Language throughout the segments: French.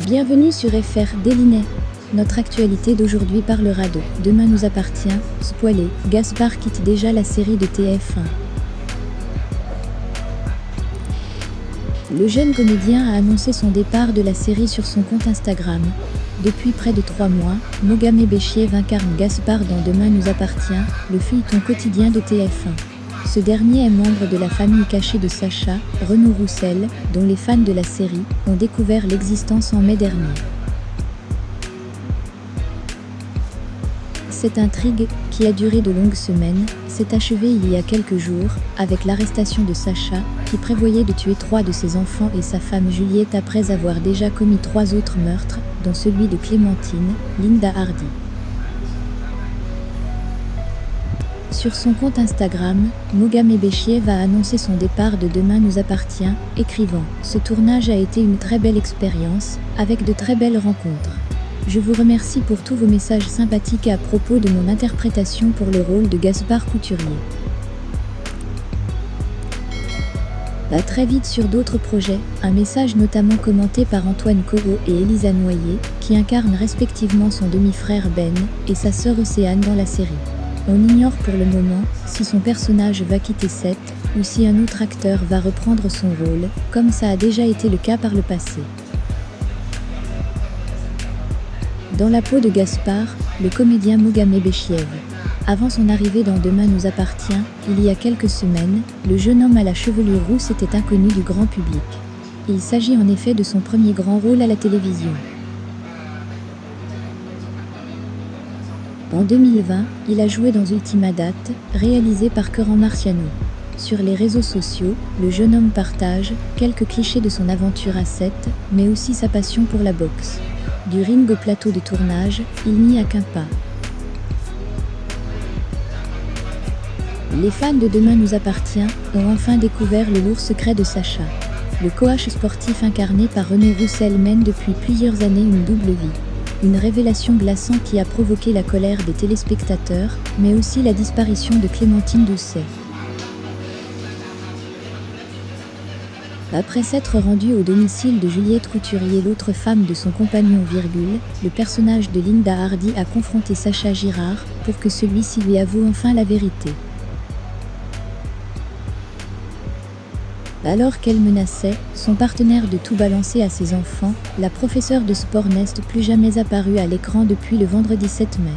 Bienvenue sur FR Délinet. Notre actualité d'aujourd'hui parlera de Demain nous appartient, spoilé, Gaspard quitte déjà la série de TF1. Le jeune comédien a annoncé son départ de la série sur son compte Instagram. Depuis près de 3 mois, Mogamé Béchiev incarne Gaspard dans Demain nous appartient, le feuilleton quotidien de TF1. Ce dernier est membre de la famille cachée de Sacha, Renaud Roussel, dont les fans de la série ont découvert l'existence en mai dernier. Cette intrigue, qui a duré de longues semaines, s'est achevée il y a quelques jours, avec l'arrestation de Sacha, qui prévoyait de tuer 3 de ses enfants et sa femme Juliette après avoir déjà commis 3 autres meurtres, dont celui de Clémentine, Linda Hardy. Sur son compte Instagram, Mogamé Béchiev a annoncé son départ de Demain nous appartient, écrivant « Ce tournage a été une très belle expérience, avec de très belles rencontres. Je vous remercie pour tous vos messages sympathiques à propos de mon interprétation pour le rôle de Gaspard Couturier. À très vite sur d'autres projets, un message notamment commenté par Antoine Corot et Elisa Noyer, qui incarnent respectivement son demi-frère Ben et sa sœur Océane dans la série. On ignore pour le moment si son personnage va quitter Seth ou si un autre acteur va reprendre son rôle, comme ça a déjà été le cas par le passé. Dans la peau de Gaspard, le comédien Mogamé Béchiev. Avant son arrivée dans Demain nous appartient, il y a quelques semaines, le jeune homme à la chevelure rousse était inconnu du grand public. Il s'agit en effet de son premier grand rôle à la télévision. En 2020, il a joué dans Ultima Date, réalisé par Coran Marciano. Sur les réseaux sociaux, le jeune homme partage quelques clichés de son aventure à Seth, mais aussi sa passion pour la boxe. Du ring au plateau de tournage, il n'y a qu'un pas. Les fans de Demain nous appartient ont enfin découvert le lourd secret de Sacha. Le coach sportif incarné par Renaud Roussel mène depuis plusieurs années une double vie. Une révélation glaçante qui a provoqué la colère des téléspectateurs, mais aussi la disparition de Clémentine Doucet. Après s'être rendu au domicile de Juliette Couturier, l'autre femme de son compagnon, le personnage de Linda Hardy a confronté Sacha Girard pour que celui-ci lui avoue enfin la vérité. Alors qu'elle menaçait son partenaire de tout balancer à ses enfants, la professeure de sport n'est plus jamais apparue à l'écran depuis le vendredi 7 mai.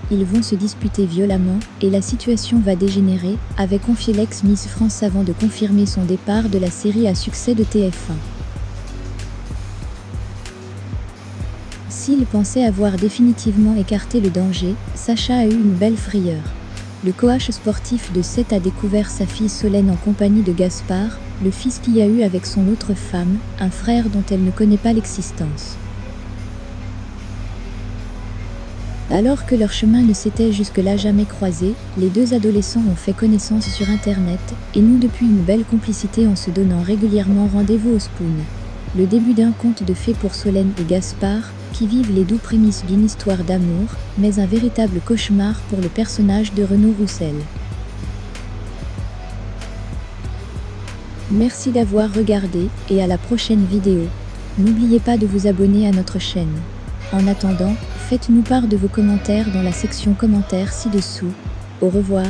Ils vont se disputer violemment et la situation va dégénérer, avait confié l'ex-Miss France avant de confirmer son départ de la série à succès de TF1. S'il pensait avoir définitivement écarté le danger, Sacha a eu une belle frayeur. Le coach sportif de Seth a découvert sa fille Solène en compagnie de Gaspard, le fils qu'il a eu avec son autre femme, un frère dont elle ne connaît pas l'existence. Alors que leurs chemins ne s'étaient jusque-là jamais croisés, les deux adolescents ont fait connaissance sur Internet et nouent depuis une belle complicité en se donnant régulièrement rendez-vous au Spoon. Le début d'un conte de fées pour Solène et Gaspard, qui vivent les doux prémices d'une histoire d'amour, mais un véritable cauchemar pour le personnage de Renaud Roussel. Merci d'avoir regardé et à la prochaine vidéo. N'oubliez pas de vous abonner à notre chaîne. En attendant, faites-nous part de vos commentaires dans la section commentaires ci-dessous. Au revoir.